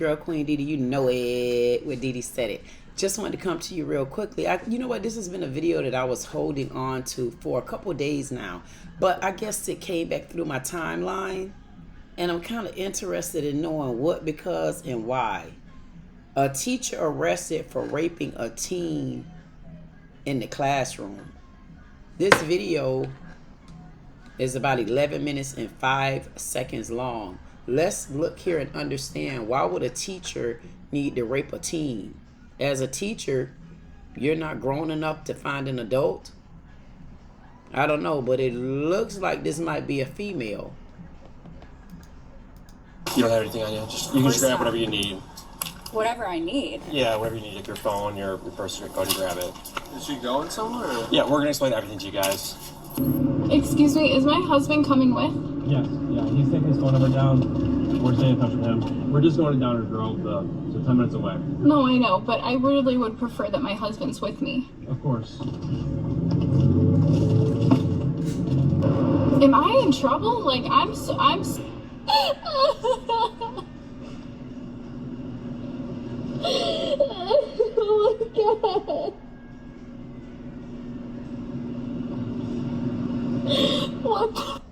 Girl, Queen Dee Dee, you know it when Dee Dee said it. Just wanted to come to you real quickly. You know what? This has been a video that I was holding on to for a couple days now. But I guess it came back through my timeline. And I'm kind of interested in knowing what, because, and why. A teacher arrested for raping a teen in the classroom. This video is about 11 minutes and 5 seconds long. Let's look here and understand, why would a teacher need to rape a teen? As a teacher, you're not grown enough to find an adult? I don't know, but it looks like this might be a female. You don't have anything on you? You can just grab whatever you need. Whatever I need? Yeah, whatever you need, like your phone, your purse, go ahead and grab it. Is she going somewhere? Or? Yeah, we're going to explain everything to you guys. Excuse me, is my husband coming with? Yes, yeah, he's taking his phone number down. We're staying in touch with him. We're just going to Downers Grove, so 10 minutes away. No, I know, but I really would prefer that my husband's with me. Of course. Am I in trouble? Like, I'm oh my God. What the fuck?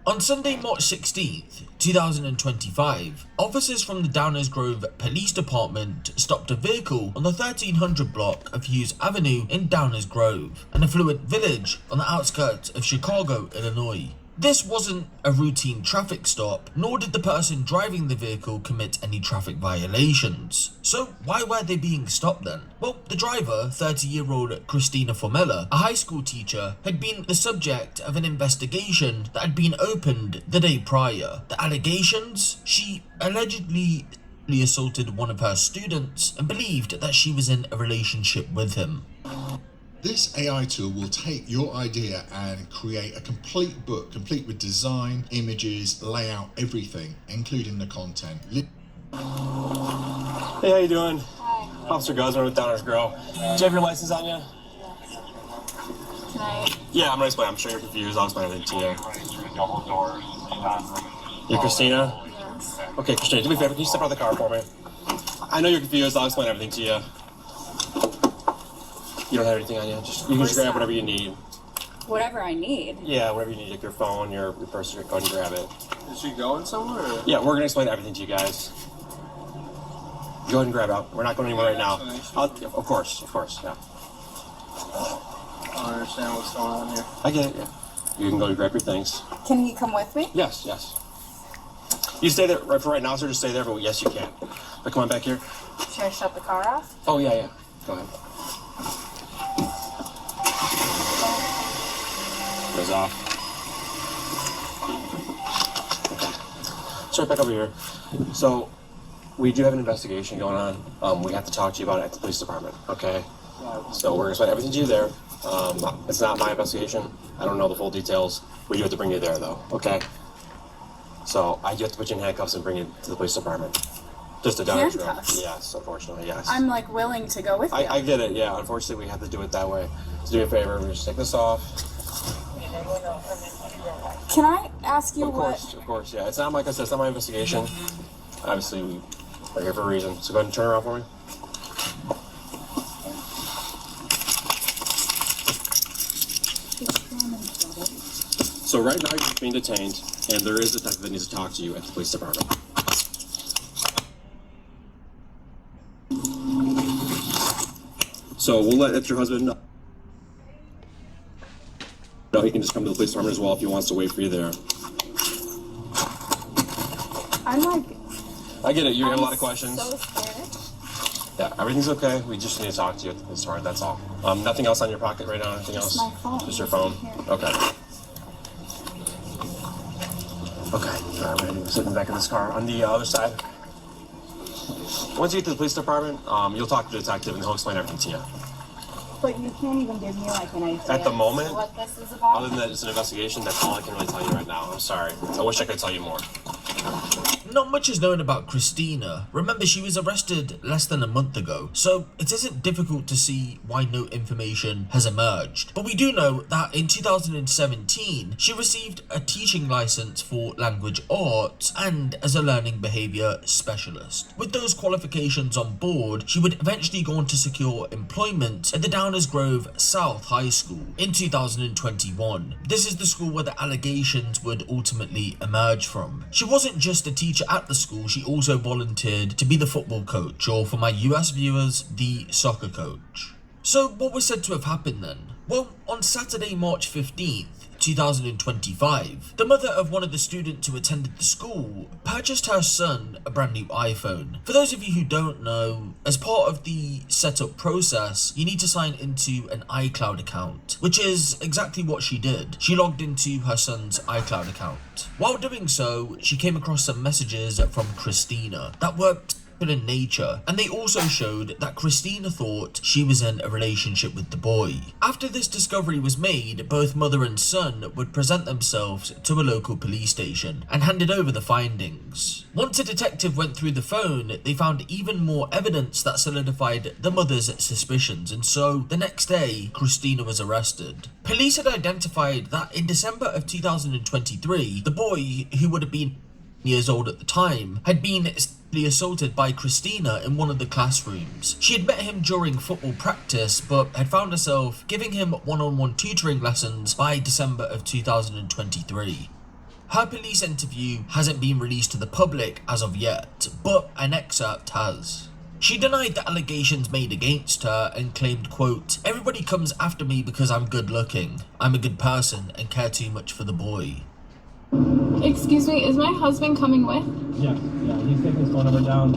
On Sunday, March 16th, 2025, officers from the Downers Grove Police Department stopped a vehicle on the 1300 block of Hughes Avenue in Downers Grove, an affluent village on the outskirts of Chicago, Illinois. This wasn't a routine traffic stop, nor did the person driving the vehicle commit any traffic violations. So why were they being stopped then? Well, the driver, 30-year-old Christina Formella, a high school teacher, had been the subject of an investigation that had been opened the day prior. The allegations? She allegedly assaulted one of her students and believed that she was in a relationship with him. This AI tool will take your idea and create a complete book, complete with design, images, layout, everything, including the content. Hey, how you doing? Hi. Officer Guzman with Downers Grove. Do you have your license on you? Can I? Yeah, I'm going to explain. I'm sure you're confused. I'll explain everything to you. You're Christina? Yes. Okay, Christina, do me a favor. Can you step out of the car for me? I know you're confused. I'll explain everything to you. You don't have anything on you? You can just grab whatever you need. Whatever I need? Yeah, whatever you need, like your phone, your purse, go ahead and grab it. Is she going somewhere? Or? Yeah, we're going to explain everything to you guys. Go ahead and grab it. We're not going anywhere right now. Of course, yeah. I don't understand what's going on here. I get it, yeah. You can go and grab your things. Can he come with me? Yes. You stay there for right now, sir. Just stay there, but yes, you can. But come on back here. Should I shut the car off? Oh, yeah. Go ahead. Goes off. Okay. So back over here. So we do have an investigation going on. We have to talk to you about it at the police department. Okay. So we're gonna explain everything to you there. It's not my investigation. I don't know the full details. We do have to bring you there though. Okay. So I do have to put you in handcuffs and bring you to the police department. Just a Downers Grove. Handcuffs? Yes, unfortunately, yes. I'm like willing to go with you. I get it, yeah. Unfortunately, we have to do it that way. So do me a favor, we just take this off. Can I ask you Of course, yeah. It's not, like I said, it's not my investigation. Obviously, we're here for a reason. So go ahead and turn around for me. So right now, you're being detained, and there is a detective that needs to talk to you at the police department. So we'll let your husband know. No, he can just come to the police department as well if he wants to wait for you there. I'm like... I get it. You have a lot of questions. So scared. Yeah, everything's okay. We just need to talk to you at the police department. That's all. Nothing else on your pocket right now? Anything else? My phone. Just your phone? Here. Okay. Okay. All right, we're sitting back in this car. On the other side. Once you get to the police department, you'll talk to the detective and he'll explain everything to you. But you can't even give me like an idea At the moment, what this is about? other than that it's an investigation, that's all I can really tell you right now. I'm sorry. I wish I could tell you more. Not much is known about Christina. Remember, she was arrested less than a month ago, so it isn't difficult to see why no information has emerged. But we do know that in 2017, she received a teaching license for language arts and as a learning behaviour specialist. With those qualifications on board, she would eventually go on to secure employment at the Downers Grove South High School in 2021. This is the school where the allegations would ultimately emerge from. She wasn't just a teacher at the school, she also volunteered to be the football coach, or for my US viewers, the soccer coach. So what was said to have happened then? Well, on Saturday, March 15th, 2025, the mother of one of the students who attended the school purchased her son a brand new iPhone. For those of you who don't know, as part of the setup process, you need to sign into an iCloud account, which is exactly what she did. She logged into her son's iCloud account. While doing so, she came across some messages from Christina that were in nature, and they also showed that Christina thought she was in a relationship with the boy. After this discovery was made, both mother and son would present themselves to a local police station and handed over the findings. Once a detective went through the phone, they found even more evidence that solidified the mother's suspicions, and so the next day, Christina was arrested. Police had identified that in December of 2023, the boy, who would have been years old at the time, had been assaulted by Christina in one of the classrooms. She had met him during football practice, but had found herself giving him one-on-one tutoring lessons by December of 2023. Her police interview hasn't been released to the public as of yet, but an excerpt has. She denied the allegations made against her and claimed, quote, "Everybody comes after me because I'm good looking. I'm a good person and care too much for the boy." Excuse me, is my husband coming with? Yeah, he's taking his phone number down.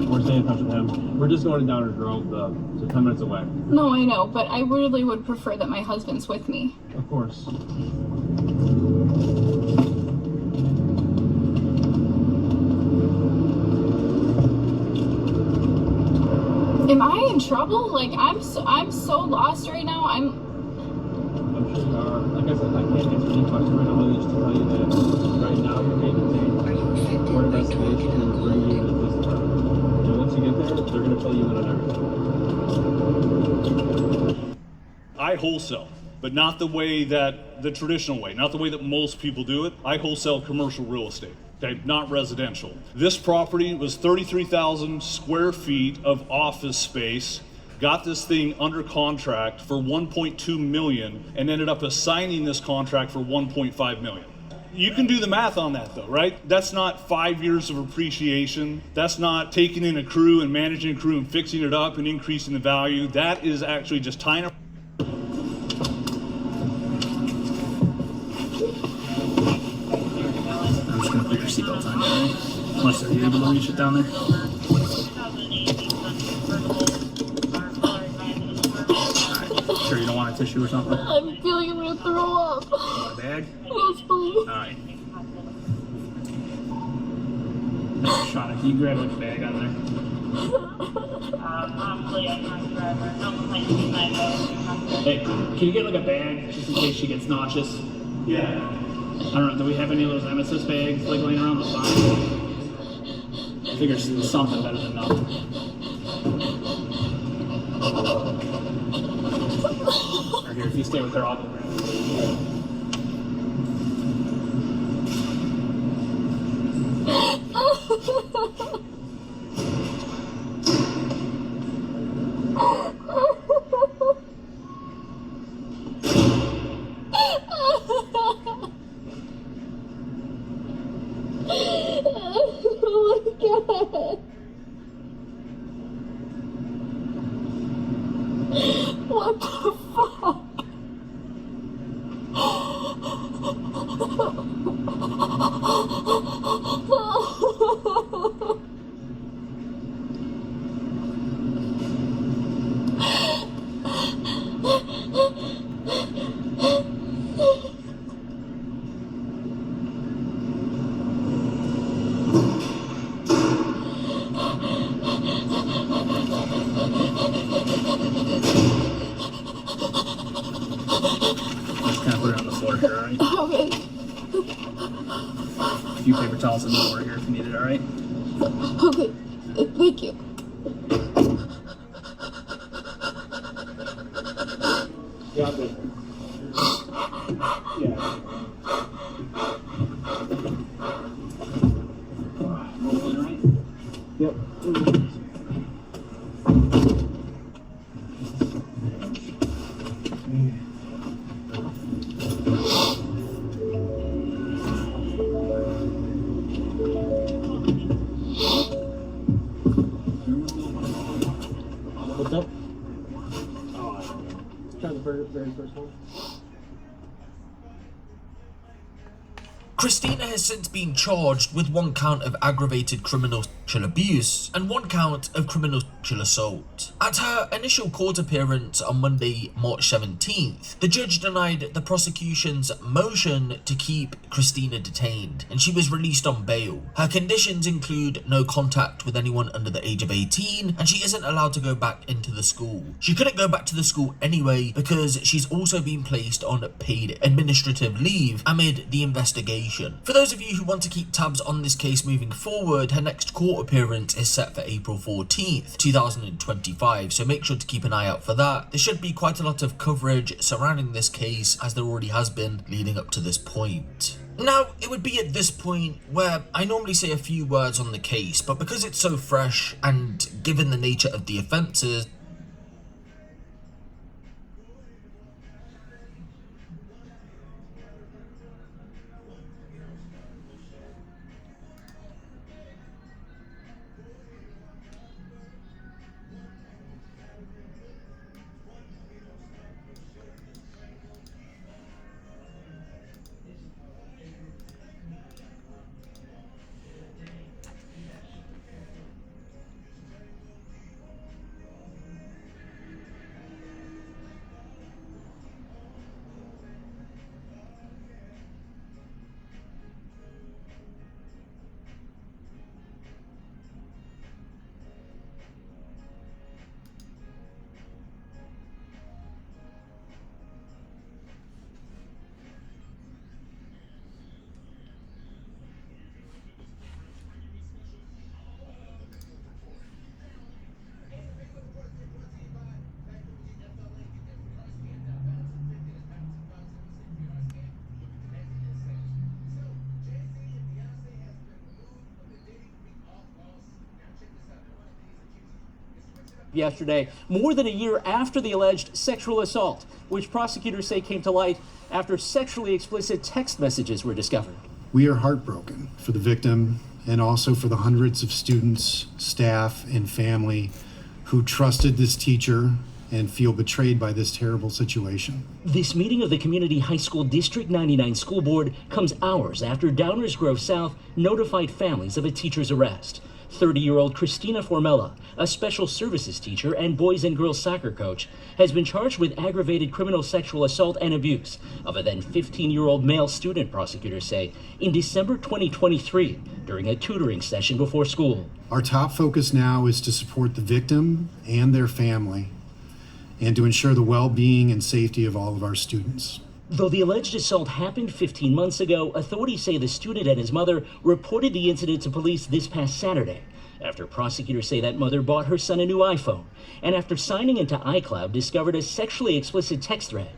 We're staying in touch with him. We're just going to Downers Grove, so 10 minutes away. No, I know, but I really would prefer that my husband's with me. Of course. Am I in trouble? Like, I'm so lost right now. I'm sure you are. Like I said, I can't answer any questions right now, just to tell you that right now you're being detained for investigation and bring you to the police department. And once you get there, they're going to fill you in on everything. I wholesale, but not the way that the traditional way, not the way that most people do it. I wholesale commercial real estate. Okay, not residential. This property was 33,000 square feet of office space. Got this thing under contract for 1.2 million and ended up assigning this contract for 1.5 million. You can do the math on that though, right? That's not 5 years of appreciation. That's not taking in a crew and managing a crew and fixing it up and increasing the value. That is actually just tying up. I'm just gonna put your seatbelt on, right? Unless are you able to reach it down there? Sure you don't want a tissue or something? I'm feeling I'm gonna throw up. A bag? Yes, please. Alright. Shauna, can you grab a bag on there? Hey, can you get like a bag just in case she gets nauseous? Yeah. I don't know, do we have any of those emesis bags like laying around the spine? I figure something better than nothing. Or here, if you stay with her, I'll go grab it. Oh my god. What the fuck? if you need it, alright? Okay, thank you. Yeah, good. Yeah. Yep. What's up? Oh, I don't know. Try the very first one. Christina has since been charged with 1 count of aggravated criminal sexual abuse and 1 count of criminal sexual assault. At her initial court appearance on Monday, March 17th, the judge denied the prosecution's motion to keep Christina detained, and she was released on bail. Her conditions include no contact with anyone under the age of 18, and she isn't allowed to go back into the school. She couldn't go back to the school anyway because she's also been placed on paid administrative leave amid the investigation. For those of you who want to keep tabs on this case moving forward, her next court appearance is set for April 14th, 2025, so make sure to keep an eye out for that. There should be quite a lot of coverage surrounding this case, as there already has been leading up to this point. Now, it would be at this point where I normally say a few words on the case, but because it's so fresh and given the nature of the offences, yesterday, more than a year after the alleged sexual assault, which prosecutors say came to light after sexually explicit text messages were discovered. We are heartbroken for the victim and also for the hundreds of students, staff, and family who trusted this teacher and feel betrayed by this terrible situation. This meeting of the Community High School District 99 School Board comes hours after Downers Grove South notified families of a teacher's arrest. 30-year-old Christina Formella, a special services teacher and boys and girls soccer coach, has been charged with aggravated criminal sexual assault and abuse of a then 15-year-old male student, prosecutors say, in December 2023 during a tutoring session before school. Our top focus now is to support the victim and their family and to ensure the well-being and safety of all of our students. Though the alleged assault happened 15 months ago, authorities say the student and his mother reported the incident to police this past Saturday, after prosecutors say that mother bought her son a new iPhone, and after signing into iCloud discovered a sexually explicit text thread.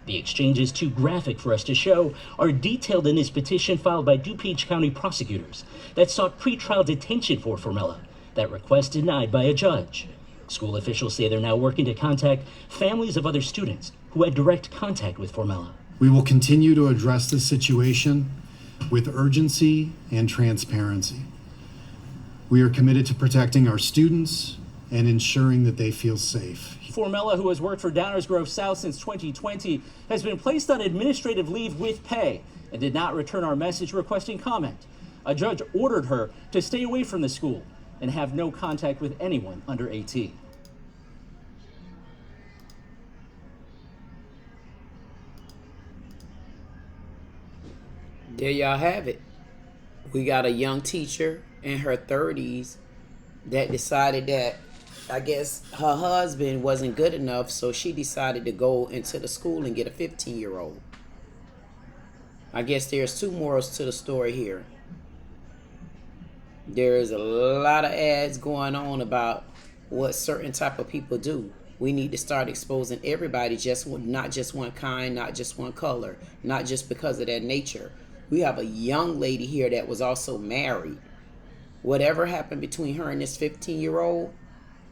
The exchanges, too graphic for us to show, are detailed in this petition filed by DuPage County prosecutors that sought pretrial detention for Formella, that request denied by a judge. School officials say they're now working to contact families of other students who had direct contact with Formella. We will continue to address this situation with urgency and transparency. We are committed to protecting our students and ensuring that they feel safe. Formella, who has worked for Downers Grove South since 2020, has been placed on administrative leave with pay and did not return our message requesting comment. A judge ordered her to stay away from the school and have no contact with anyone under 18. There y'all have it. We got a young teacher in her 30s that decided that, I guess, her husband wasn't good enough, so she decided to go into the school and get a 15-year-old. I guess there's two morals to the story here. There's a lot of ads going on about what certain type of people do. We need to start exposing everybody, not just one kind, not just one color, not just because of their nature. We have a young lady here that was also married. Whatever happened between her and this 15-year-old,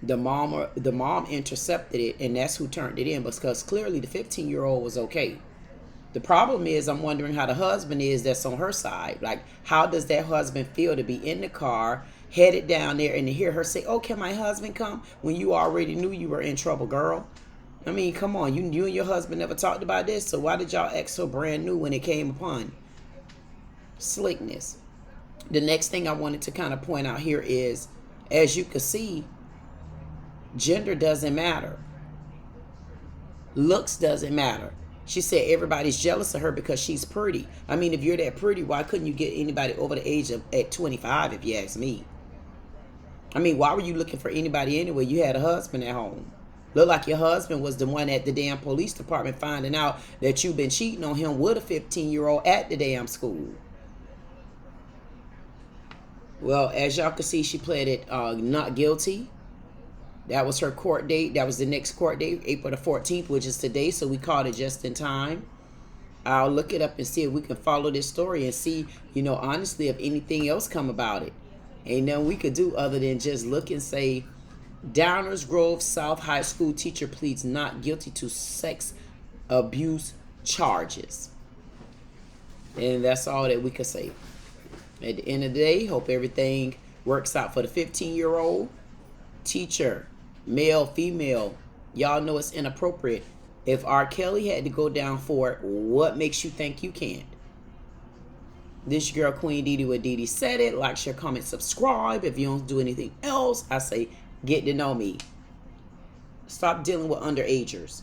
the mom intercepted it, and that's who turned it in, because clearly the 15-year-old was okay. The problem is, I'm wondering how the husband is that's on her side. Like, how does that husband feel to be in the car, headed down there, and to hear her say, "Oh, can my husband come?" when you already knew you were in trouble, girl? I mean, come on. You and your husband never talked about this, so why did y'all act so brand new when it came upon slickness? The next thing I wanted to kind of point out here is, as you can see, gender doesn't matter. Looks doesn't matter. She said everybody's jealous of her because she's pretty. I mean, if you're that pretty, why couldn't you get anybody over the age of at 25, if you ask me? I mean, why were you looking for anybody anyway? You had a husband at home. Look like your husband was the one at the damn police department finding out that you've been cheating on him with a 15-year-old at the damn school. Well, as y'all can see, she pled it not guilty. That was her court date. That was the next court date, April the 14th, which is today. So we called it just in time. I'll look it up and see if we can follow this story and see, honestly, if anything else come about it. Ain't nothing we could do other than just look and say, Downers Grove South High School teacher pleads not guilty to sex abuse charges. And that's all that we could say. At the end of the day, hope everything works out for the 15-year-old. Teacher, male, female, y'all know it's inappropriate. If R. Kelly had to go down for it, what makes you think you can't? This your girl, Queen Dee Dee with Dee Dee Said It. Like, share, comment, subscribe. If you don't do anything else, I say get to know me. Stop dealing with underagers.